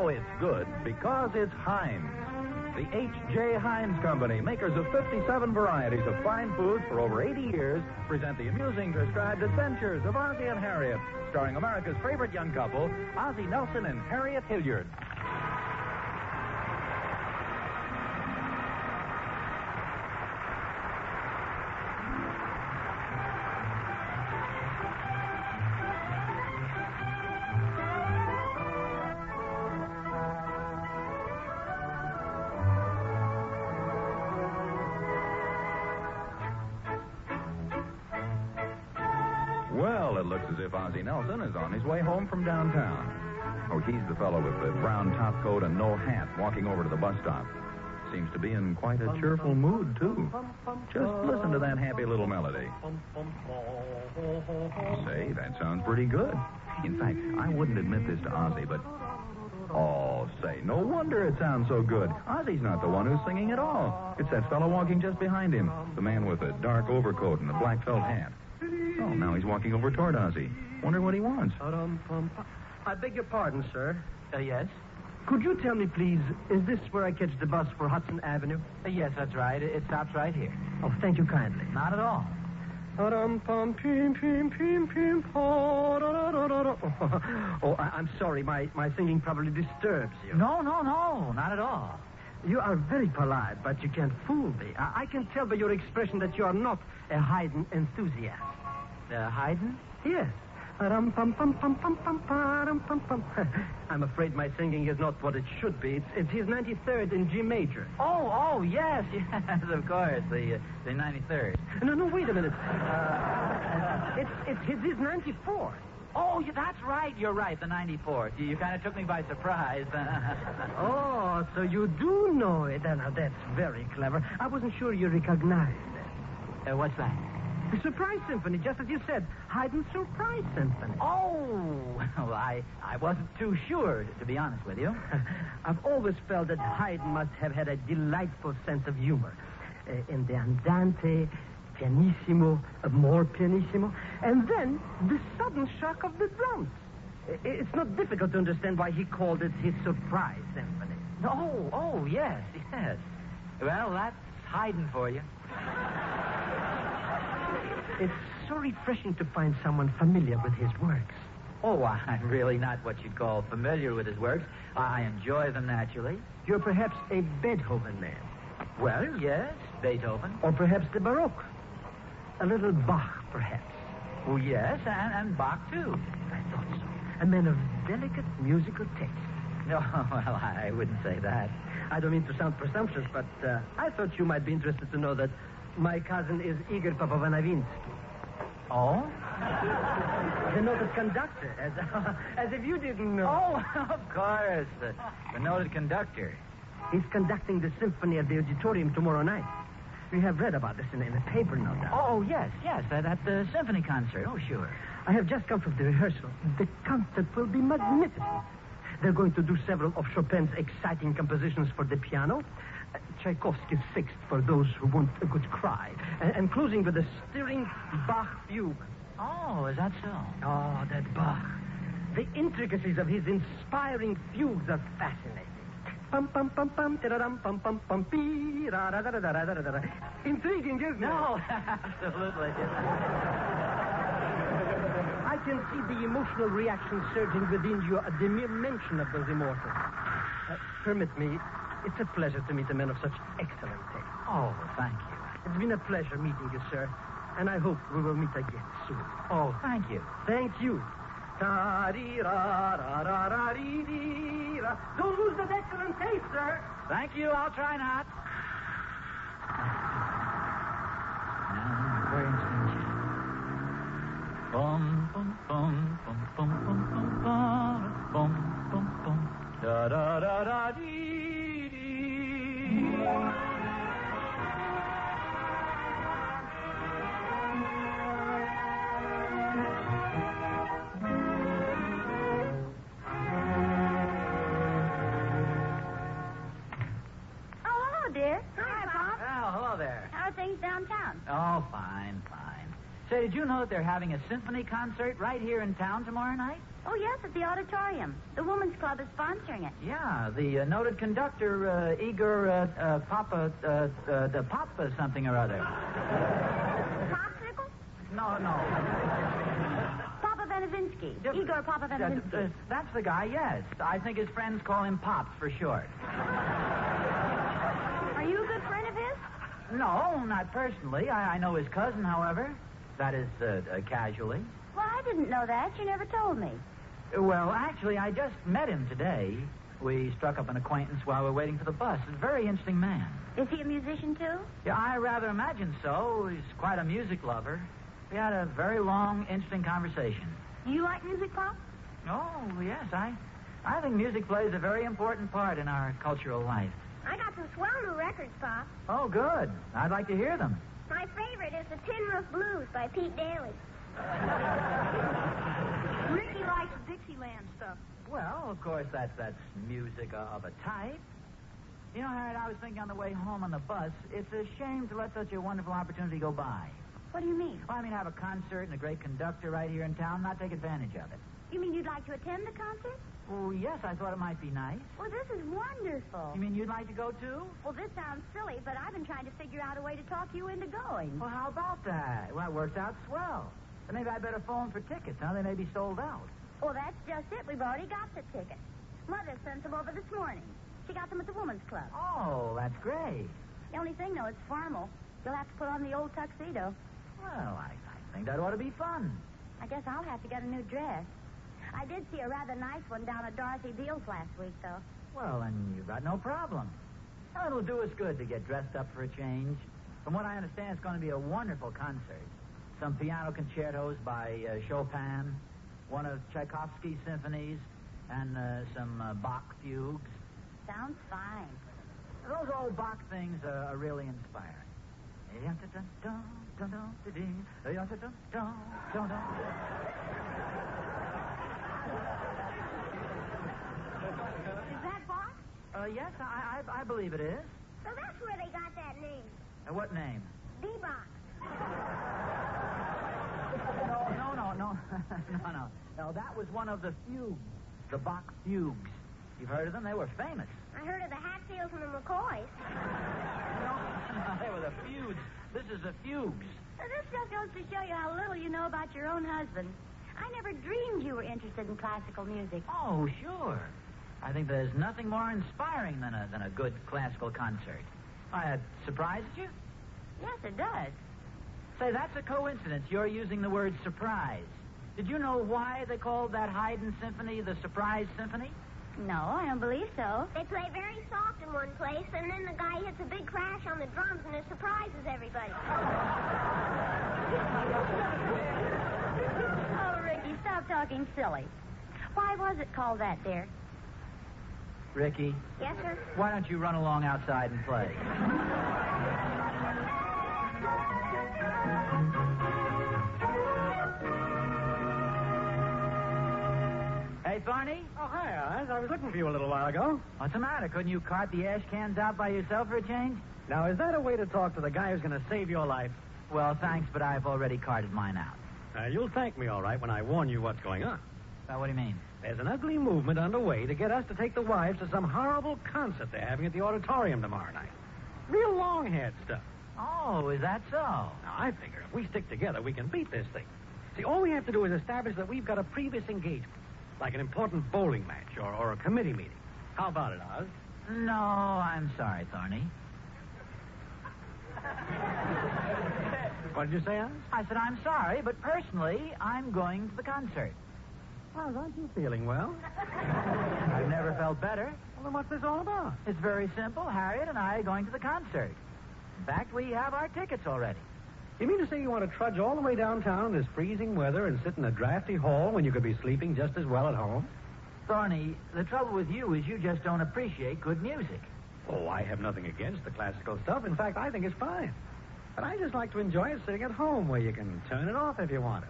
it's good because it's Heinz. The H.J. Heinz Company, makers of 57 varieties of fine foods for over 80 years, present the amusing described adventures of Ozzie and Harriet, starring America's favorite young couple, Ozzie Nelson and Harriet Hilliard. Well, it looks as if Ozzie Nelson is on his way home from downtown. Oh, he's the fellow with the brown top coat and no hat walking over to the bus stop. Seems to be in quite a cheerful mood, too. Just listen to that happy little melody. Say, that sounds pretty good. In fact, I wouldn't admit this to Ozzie, but... Oh, say, no wonder it sounds so good. Ozzie's not the one who's singing at all. It's that fellow walking just behind him, the man with a dark overcoat and a black felt hat. Oh, now he's walking over toward Ozzie. Wonder what he wants. I beg your pardon, sir. Yes? Could you tell me, please, is this where I catch the bus for Hudson Avenue? Yes, that's right. It stops right here. Oh, thank you kindly. Not at all. Oh, I'm sorry. My singing probably disturbs you. No, not at all. You are very polite, but you can't fool me. I can tell by your expression that you are not a Haydn enthusiast. Haydn? Yes. I'm afraid my singing is not what it should be. It's his 93rd in G major. Oh, yes, of course, the 93rd. No, wait a minute. It's his 94th. Oh, yeah, that's right. You're right, the 94th. You kind of took me by surprise. Oh, so you do know it. Now, that's very clever. I wasn't sure you recognized it. What's that? The Surprise Symphony, just as you said. Haydn's Surprise Symphony. Oh, well, I wasn't too sure, to be honest with you. I've always felt that Haydn must have had a delightful sense of humor. In the Andante, pianissimo, more pianissimo, and then the sudden shock of the drums. It's not difficult to understand why he called it his Surprise Symphony. Oh, yes. Well, that's Haydn for you. It's so refreshing to find someone familiar with his works. Oh, I'm really not what you'd call familiar with his works. I enjoy them naturally. You're perhaps a Beethoven man. Well, yes, Beethoven. Or perhaps the Baroque. A little Bach, perhaps. Oh, yes, and Bach, too. I thought so. A man of delicate musical taste. No, well, I wouldn't say that. I don't mean to sound presumptuous, but I thought you might be interested to know that my cousin is Igor Papovanavinsky. Oh? The noted conductor, as if you didn't know. Oh, of course, the noted conductor. He's conducting the symphony at the auditorium tomorrow night. We have read about this in the paper, no doubt. Oh, yes, at the symphony concert. Oh, sure. I have just come from the rehearsal. The concert will be magnificent. They're going to do several of Chopin's exciting compositions for the piano. Tchaikovsky's Sixth for those who want a good cry. And closing with a stirring Bach fugue. Oh, is that so? Oh, that Bach. The intricacies of his inspiring fugues are fascinating. Pum pum pum pum tadadum pum pum pum pee da da da da da da da da. Intriguing, isn't it? No, absolutely. I can see the emotional reaction surging within you at the mere mention of those immortals. Permit me, it's a pleasure to meet a man of such excellent taste. Oh, thank you. It's been a pleasure meeting you, sir, and I hope we will meet again soon. Oh, thank you. Thank you. Don't lose that excellent taste, sir. Thank you. I'll try not. Now, where's the bum bum bum bum bum bum bum bum bum bum da da da da dee dee. Downtown. Oh, fine. Say, did you know that they're having a symphony concert right here in town tomorrow night? Oh, yes, at the auditorium. The Women's Club is sponsoring it. Yeah, the noted conductor, Igor Papa something or other. Popsicle? No. Papa Benevinsky. Igor Papa Benevinsky. That's the guy, yes. I think his friends call him Pops for short. Are you a good friend of his? No, not personally. I know his cousin, however. That is, casually. Well, I didn't know that. You never told me. Well, actually, I just met him today. We struck up an acquaintance while we were waiting for the bus. He's a very interesting man. Is he a musician, too? Yeah, I rather imagine so. He's quite a music lover. We had a very long, interesting conversation. Do you like music, Pop? Oh, yes. I think music plays a very important part in our cultural life. I got some swell new records, Pop. Oh, good. I'd like to hear them. My favorite is the Tin Roof Blues by Pete Daly. Ricky likes Dixieland stuff. Well, of course, that's music of a type. You know, Harriet, I was thinking on the way home on the bus, it's a shame to let such a wonderful opportunity go by. What do you mean? Well, I mean, have a concert and a great conductor right here in town, not take advantage of it. You mean you'd like to attend the concert? Oh, yes, I thought it might be nice. Well, this is wonderful. You mean you'd like to go, too? Well, this sounds silly, but I've been trying to figure out a way to talk you into going. Well, how about that? Well, that works out swell. Then maybe I'd better phone for tickets, huh? They may be sold out. Well, that's just it. We've already got the tickets. Mother sent them over this morning. She got them at the Women's Club. Oh, that's great. The only thing, though, it's formal. You'll have to put on the old tuxedo. Well, I think that ought to be fun. I guess I'll have to get a new dress. I did see a rather nice one down at Dorothy Beale's last week, though. Well, then you've got no problem. Well, it'll do us good to get dressed up for a change. From what I understand, it's going to be a wonderful concert. Some piano concertos by Chopin, one of Tchaikovsky's symphonies, and some Bach fugues. Sounds fine. Those old Bach things are really inspiring. Is that Bach? Yes, I believe it is. So that's where they got that name. What name? Bebop. No, that was one of the fugues. The Bach fugues. You've heard of them? They were famous. I heard of the Hatfields and the McCoys. No, they were the fugues. This is the fugues. Now, this just goes to show you how little you know about your own husband. I never dreamed you were interested in classical music. Oh, sure. I think there's nothing more inspiring than a good classical concert. It surprises you? Yes, it does. Say, that's a coincidence. You're using the word surprise. Did you know why they called that Haydn symphony the Surprise Symphony? No, I don't believe so. They play very soft in one place, and then the guy hits a big crash on the drums, and it surprises everybody. Oh, Ricky, stop talking silly. Why was it called that, dear? Ricky, Yes, sir? why don't you run along outside and play? Hey, Barney? Oh, hi, Oz. I was looking for you a little while ago. What's the matter? Couldn't you cart the ash cans out by yourself for a change? Now, is that a way to talk to the guy who's going to save your life? Well, thanks, but I've already carted mine out. You'll thank me, all right, when I warn you what's going on. What do you mean? There's an ugly movement underway to get us to take the wives to some horrible concert they're having at the auditorium tomorrow night. Real long-haired stuff. Oh, is that so? Now, I figure if we stick together, we can beat this thing. See, all we have to do is establish that we've got a previous engagement, like an important bowling match or a committee meeting. How about it, Oz? No, I'm sorry, Thorny. What did you say, Oz? I said I'm sorry, but personally, I'm going to the concert. Oz, aren't you feeling well? I've never felt better. Well, then what's this all about? It's very simple. Harriet and I are going to the concert. In fact, we have our tickets already. You mean to say you want to trudge all the way downtown in this freezing weather and sit in a drafty hall when you could be sleeping just as well at home? Thorny, the trouble with you is you just don't appreciate good music. Oh, I have nothing against the classical stuff. In fact, I think it's fine. But I just like to enjoy it sitting at home where you can turn it off if you want to.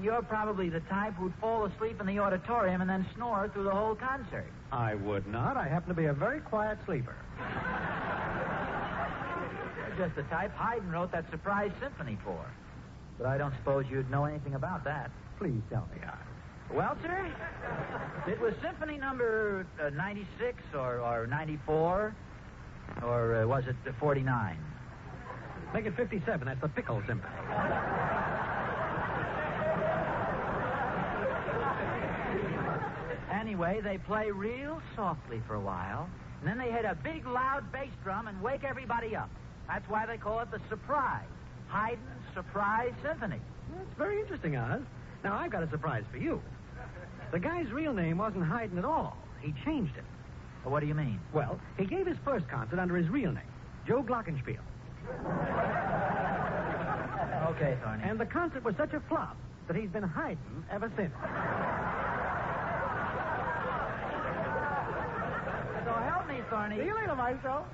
You're probably the type who'd fall asleep in the auditorium and then snore through the whole concert. I would not. I happen to be a very quiet sleeper. You're just the type Haydn wrote that Surprise Symphony for. But I don't suppose you'd know anything about that. Please tell me, Oz. Well, sir, it was symphony number 96 or 94, or was it 49? Make it 57. That's the Pickle Symphony. Anyway, they play real softly for a while, and then they hit a big, loud bass drum and wake everybody up. That's why they call it the surprise. Haydn's Surprise Symphony. That's very interesting, Oz. Now, I've got a surprise for you. The guy's real name wasn't Haydn at all. He changed it. Well, what do you mean? Well, he gave his first concert under his real name, Joe Glockenspiel. Okay, Thorny. And the concert was such a flop that he's been Haydn ever since. So help me, Thorny. See you later, Maestro.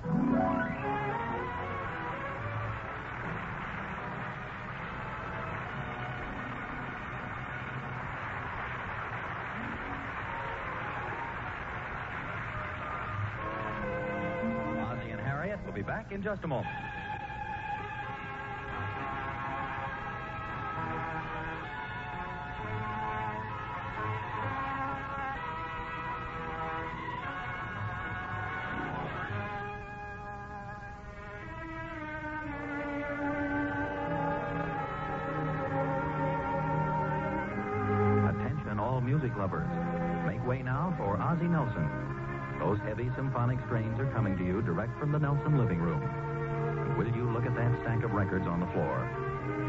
Ozzie and Harriet will be back in just a moment. Attention, all music lovers. Make way now for Ozzie Nelson. Those heavy symphonic strains are coming to you direct from the Nelson living room. Will you look at that stack of records on the floor?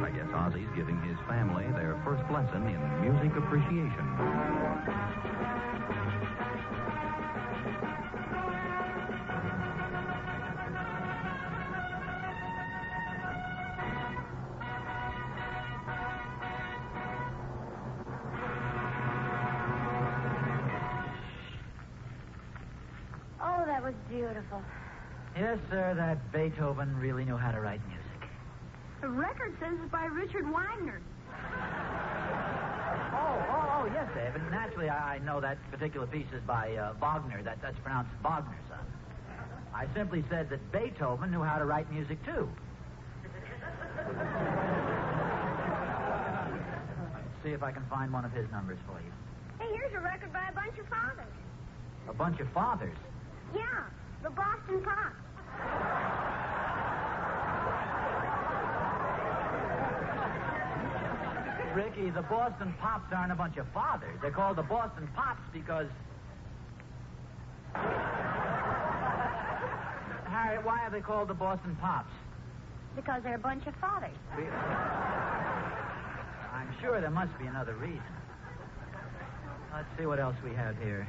I guess Ozzie's giving his family their first lesson in music appreciation. Oh, that was beautiful. Yes, sir, that Beethoven really knew how to write music. The record says it's by Richard Wagner. Oh, yes, Dave. And naturally, I know that particular piece is by Wagner. That's pronounced Wagner, son. I simply said that Beethoven knew how to write music, too. Let's see if I can find one of his numbers for you. Hey, here's a record by a bunch of fathers. A bunch of fathers. Yeah, the Boston Pops. Ricky, the Boston Pops aren't a bunch of fathers. They're called the Boston Pops because... Harriet, why are they called the Boston Pops? Because they're a bunch of fathers. I'm sure there must be another reason. Let's see what else we have here.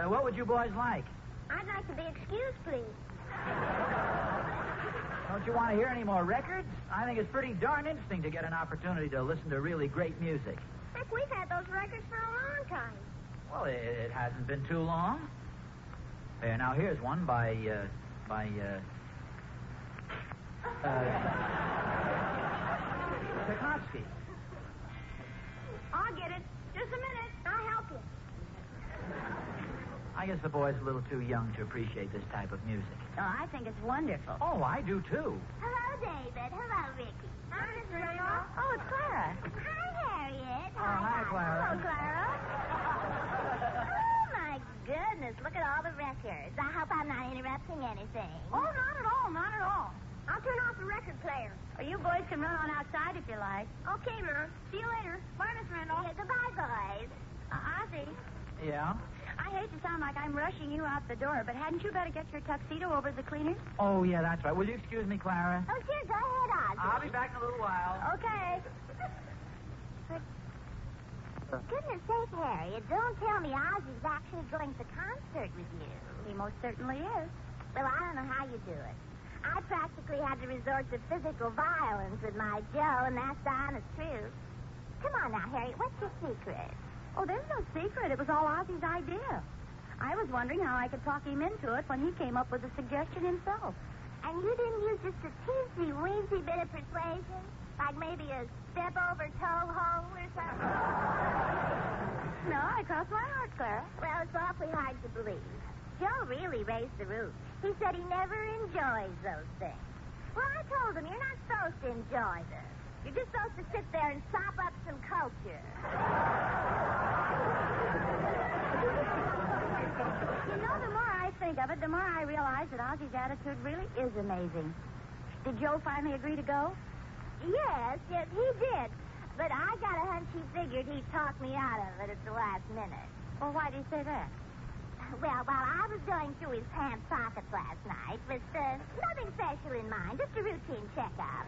What would you boys like? I'd like to be excused, please. Don't you want to hear any more records? I think it's pretty darn interesting to get an opportunity to listen to really great music. Heck, we've had those records for a long time. Well, it hasn't been too long. Now here's one by Tchaikovsky. I'll get it. Just a minute. I'll help you. I guess the boy's a little too young to appreciate this type of music. Oh, I think it's wonderful. Oh, I do, too. Hello, David. Hello, Ricky. Hi, Miss Randolph. Oh, it's Clara. Hi, Harriet. Hi, Clara. Hello, Clara. Oh, my goodness. Look at all the records. I hope I'm not interrupting anything. Oh, not at all, not at all. I'll turn off the record player. Well, you boys can run on outside if you like. Okay, Mom. See you later. Bye, Miss Randolph. Yeah, goodbye, boys. Ozzie, Yeah? I hate to sound like I'm rushing you out the door, but hadn't you better get your tuxedo over to the cleaners? Oh, yeah, that's right. Will you excuse me, Clara? Oh, sure. Go ahead, Ozzie. I'll be back in a little while. Okay. For goodness sake, Harriet, don't tell me Ozzie's actually going to the concert with you. He most certainly is. Well, I don't know how you do it. I practically had to resort to physical violence with my Joe, and that's the honest truth. Come on now, Harriet. What's your secret? Oh, there's no secret. It was all Ozzie's idea. I was wondering how I could talk him into it when he came up with the suggestion himself. And you didn't use just a teensy-weensy bit of persuasion? Like maybe a step-over-toe hole or something? No, I crossed my heart, Clara. Well, it's awfully hard to believe. Joe really raised the roof. He said he never enjoys those things. Well, I told him you're not supposed to enjoy them. You're just supposed to sit there and sop up some culture. You know, the more I think of it, the more I realize that Ozzie's attitude really is amazing. Did Joe finally agree to go? Yes, he did. But I got a hunch he figured he'd talk me out of it at the last minute. Well, why do you say that? Well, while I was going through his pants pockets last night, with nothing special in mind, just a routine checkup.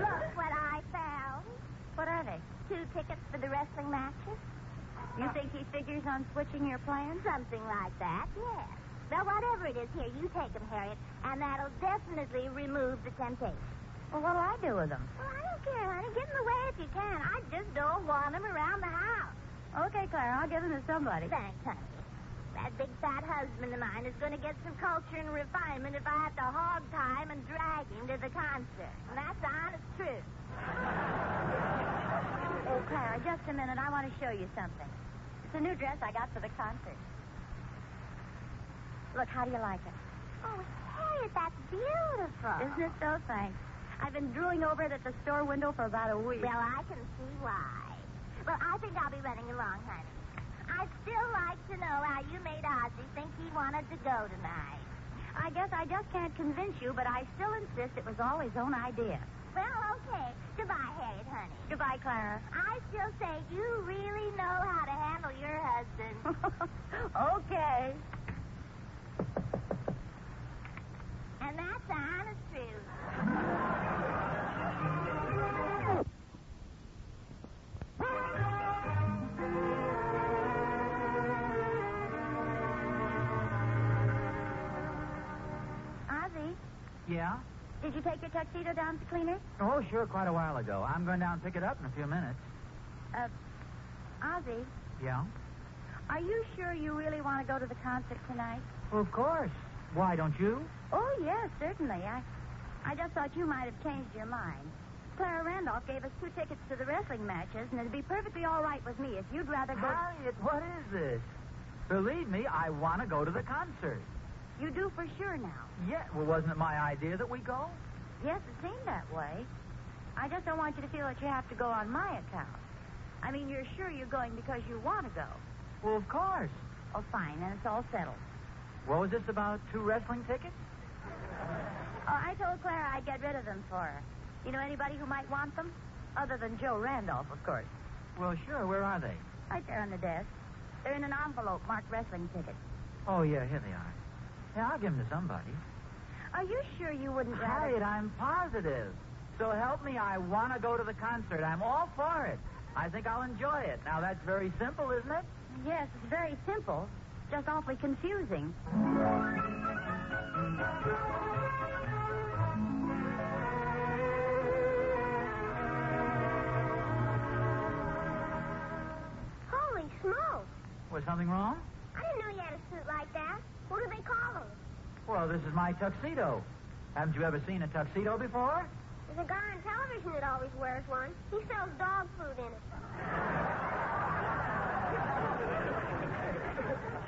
Look what I found. What are they? 2 tickets for the wrestling matches. You think he figures on switching your plans? Something like that, yes. Well, whatever it is, here, you take them, Harriet, and that'll definitely remove the temptation. Well, what'll I do with them? Well, I don't care, honey. Give them away if you can. I just don't want them around the house. Okay, Clara, I'll give them to somebody. Thanks, honey. That big fat husband of mine is going to get some culture and refinement if I have to hog tie him and drag him to the concert. And that's the honest truth. Oh, Clara, just a minute. I want to show you something. It's a new dress I got for the concert. Look, how do you like it? Oh, Harriet, that's beautiful. Isn't it so? Thanks. I've been drooling over it at the store window for about a week. Well, I can see why. Well, I think I'll be running along, honey. I'd still like to know how you made Ozzie think he wanted to go tonight. I guess I just can't convince you, but I still insist it was all his own idea. Well, okay. Goodbye, Harriet, honey. Goodbye, Clara. I still say you really know how to handle your husband. Okay. And that's the honest truth. Ozzie, Yeah? did you take your tuxedo down to cleaner? Oh, sure, quite a while ago. I'm going down and pick it up in a few minutes. Ozzie, Yeah? are you sure you really want to go to the concert tonight? Well, of course. Why, don't you? Oh, yes, certainly. I just thought you might have changed your mind. Clara Randolph gave us 2 tickets to the wrestling matches, and it'd be perfectly all right with me if you'd rather go... Harriet, what is this? Believe me, I want to go to the concert. You do for sure now. Yeah, well, wasn't it my idea that we go? Yes, it seemed that way. I just don't want you to feel that you have to go on my account. I mean, you're sure you're going because you want to go. Well, of course. Oh, fine, then it's all settled. What was this about 2 wrestling tickets? Oh, I told Clara I'd get rid of them for her. You know anybody who might want them? Other than Joe Randolph, of course. Well, sure. Where are they? Right there on the desk. They're in an envelope marked wrestling tickets. Oh, yeah, here they are. Yeah, I'll give them to somebody. Are you sure you wouldn't rather... Harriet, I'm positive. So help me, I want to go to the concert. I'm all for it. I think I'll enjoy it. Now, that's very simple, isn't it? Yes, it's very simple. Just awfully confusing. Holy smokes. Was something wrong? I didn't know you had a suit like that. What do they call them? Well, this is my tuxedo. Haven't you ever seen a tuxedo before? There's a guy on television that always wears one. He sells dog food in it.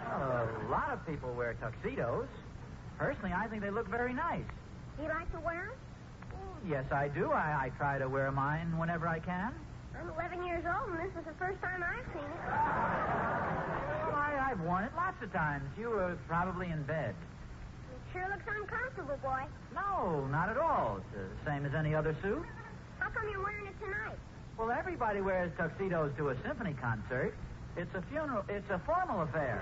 Well, a lot of people wear tuxedos. Personally, I think they look very nice. Do you like to wear them? Yes, I do. I try to wear mine whenever I can. I'm 11 years old, and this is the first time I've seen it. Well, I've worn it lots of times. You were probably in bed. It sure looks uncomfortable, boy. No, not at all. It's the same as any other suit. How come you're wearing it tonight? Well, everybody wears tuxedos to a symphony concert. It's a formal affair.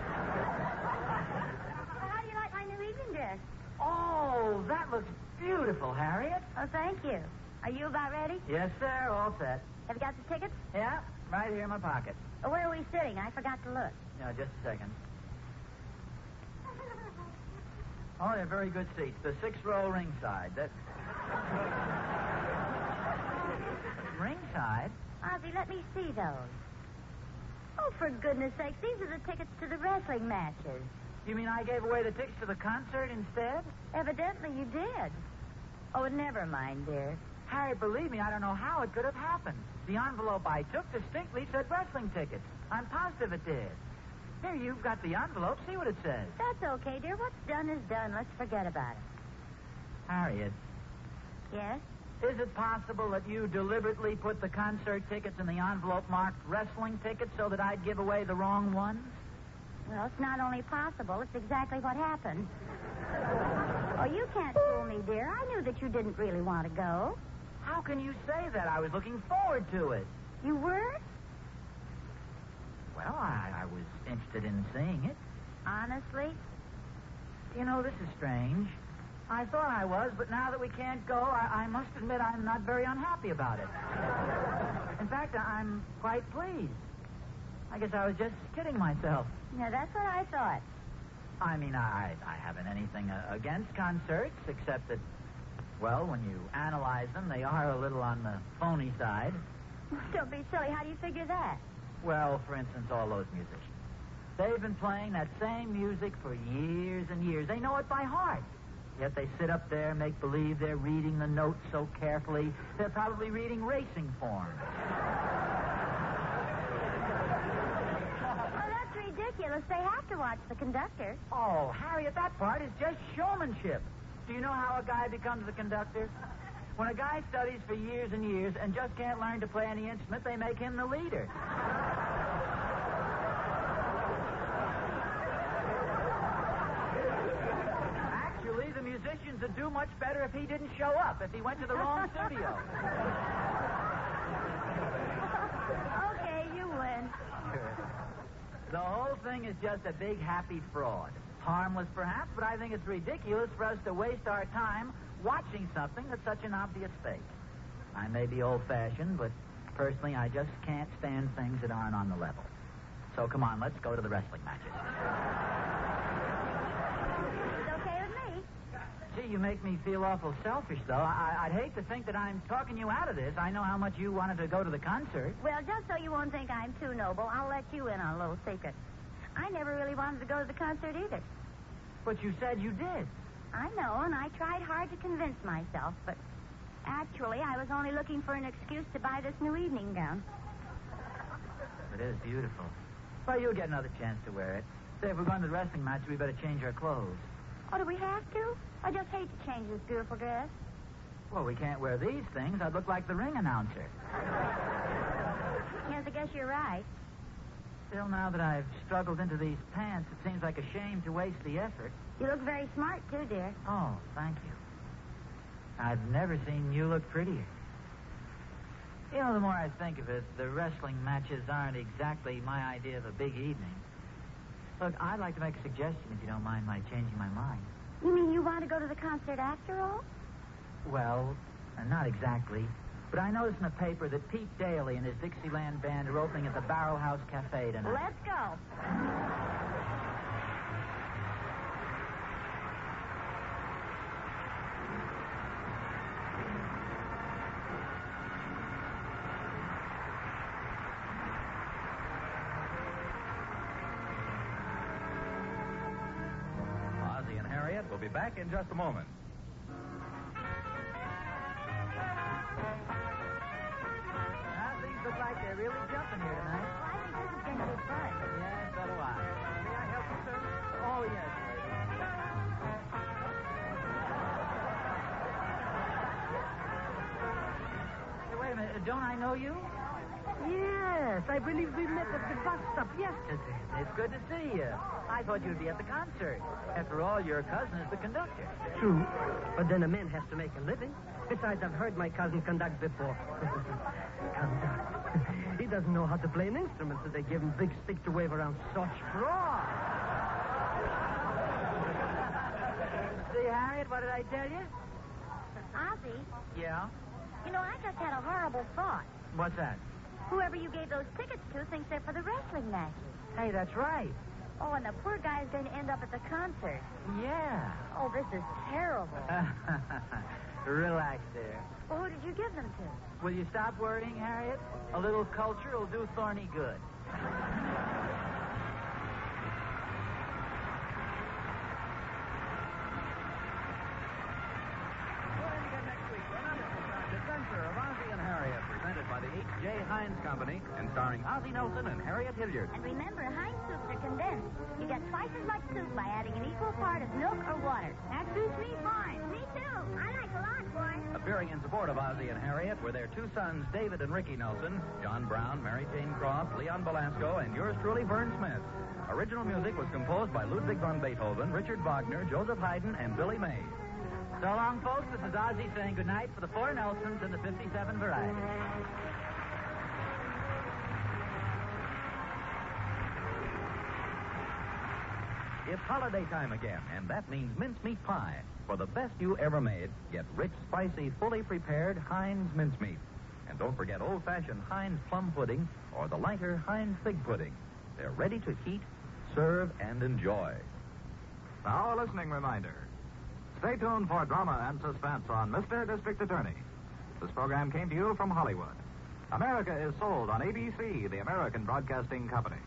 Well, how do you like my new evening dress? Oh, that looks beautiful, Harriet. Oh, thank you. Are you about ready? Yes, sir, all set. Have you got the tickets? Yeah, right here in my pocket. Oh, where are we sitting? I forgot to look. No, just a second. Oh, they're very good seats. The 6th row ringside. That's... Ringside? Ozzie, let me see those. Oh, for goodness sakes, these are the tickets to the wrestling matches. You mean I gave away the tickets to the concert instead? Evidently you did. Oh, never mind, dear. Harry, believe me, I don't know how it could have happened. The envelope I took distinctly said wrestling tickets. I'm positive it did. Here, you've got the envelope. See what it says. That's okay, dear. What's done is done. Let's forget about it. Harriet, Yes? is it possible that you deliberately put the concert tickets in the envelope marked wrestling tickets so that I'd give away the wrong ones? Well, it's not only possible, it's exactly what happened. Oh, you can't fool me, dear. I knew that you didn't really want to go. How can you say that? I was looking forward to it. You were? Well, I was interested in seeing it. Honestly? You know, this is strange. I thought I was, but now that we can't go, I must admit I'm not very unhappy about it. In fact, I'm quite pleased. I guess I was just kidding myself. Yeah, that's what I thought. I mean, I haven't anything against concerts, except that, well, when you analyze them, they are a little on the phony side. Don't be silly. How do you figure that? Well, for instance, all those musicians. They've been playing that same music for years and years. They know it by heart. Yet they sit up there, make believe they're reading the notes so carefully, they're probably reading racing forms. Oh, that's ridiculous. They have to watch the conductor. Oh, Harriet, that part is just showmanship. Do you know how a guy becomes a conductor? When a guy studies for years and years and just can't learn to play any instrument, they make him the leader. Actually, the musicians would do much better if he didn't show up, if he went to the wrong studio. Okay, you win. The whole thing is just a big happy fraud. Harmless, perhaps, but I think it's ridiculous for us to waste our time watching something that's such an obvious fake. I may be old-fashioned, but personally, I just can't stand things that aren't on the level. So come on, let's go to the wrestling matches. It's okay with me. Gee, you make me feel awful selfish, though. I'd hate to think that I'm talking you out of this. I know how much you wanted to go to the concert. Well, just so you won't think I'm too noble, I'll let you in on a little secret. I never really wanted to go to the concert either. But you said you did. I know, and I tried hard to convince myself, but actually I was only looking for an excuse to buy this new evening gown. It is beautiful. Well, you'll get another chance to wear it. Say, if we're going to the wrestling match, we better change our clothes. Oh, do we have to? I just hate to change this beautiful dress. Well, we can't wear these things. I'd look like the ring announcer. Yes, I guess you're right. Still, now that I've struggled into these pants, it seems like a shame to waste the effort. You look very smart, too, dear. Oh, thank you. I've never seen you look prettier. You know, the more I think of it, the wrestling matches aren't exactly my idea of a big evening. Look, I'd like to make a suggestion, if you don't mind my changing my mind. You mean you want to go to the concert after all? Well, not exactly. But I noticed in the paper that Pete Daly and his Dixieland band are opening at the Barrel House Cafe tonight. Let's go. Ozzie and Harriet will be back in just a moment. Things look like they're really jumping here tonight. Well, I think this is going to be fun. Yes, so do I. May I help you, sir? Oh, yes. Hey, wait a minute. Don't I know you? Yes, I believe we met at the bus stop yesterday. It's good to see you. I thought you'd be at the concert. After all, your cousin is the conductor. True, but then a man has to make a living. Besides, I've heard my cousin conduct before. Conduct. He doesn't know how to play an instrument, so they give him big stick to wave around such fraud. See, Harriet, what did I tell you? Ozzie, Yeah? you know, I just had a horrible thought. What's that? Whoever you gave those tickets to thinks they're for the wrestling matches. Hey, that's right. Oh, and the poor guy's going to end up at the concert. Yeah. Oh, this is terrible. Relax there. Well, who did you give them to? Will you stop worrying, Harriet? A little culture will do Thorny good. Join again next week for another Adventure of Ozzie and Harriet, presented by the H.J. Heinz Company and starring Ozzie Nelson and Harriet Hilliard. And remember, Heinz soups are condensed. You get twice as much soup by adding an equal part of milk or water. That suits me fine. Me too. I like a lot, boy. Appearing in support of Ozzie and Harriet were their two sons, David and Ricky Nelson, John Brown, Mary Jane Croft, Leon Belasco, and yours truly, Vern Smith. Original music was composed by Ludwig van Beethoven, Richard Wagner, Joseph Haydn, and Billy May. So long, folks. This is Ozzie saying goodnight for the 4 Nelsons and the 57 variety. It's holiday time again, and that means mincemeat pie. For the best you ever made, get rich, spicy, fully prepared Heinz mincemeat. And don't forget old-fashioned Heinz plum pudding or the lighter Heinz fig pudding. They're ready to heat, serve, and enjoy. Now, a listening reminder. Stay tuned for drama and suspense on Mr. District Attorney. This program came to you from Hollywood. America is sold on ABC, the American Broadcasting Company.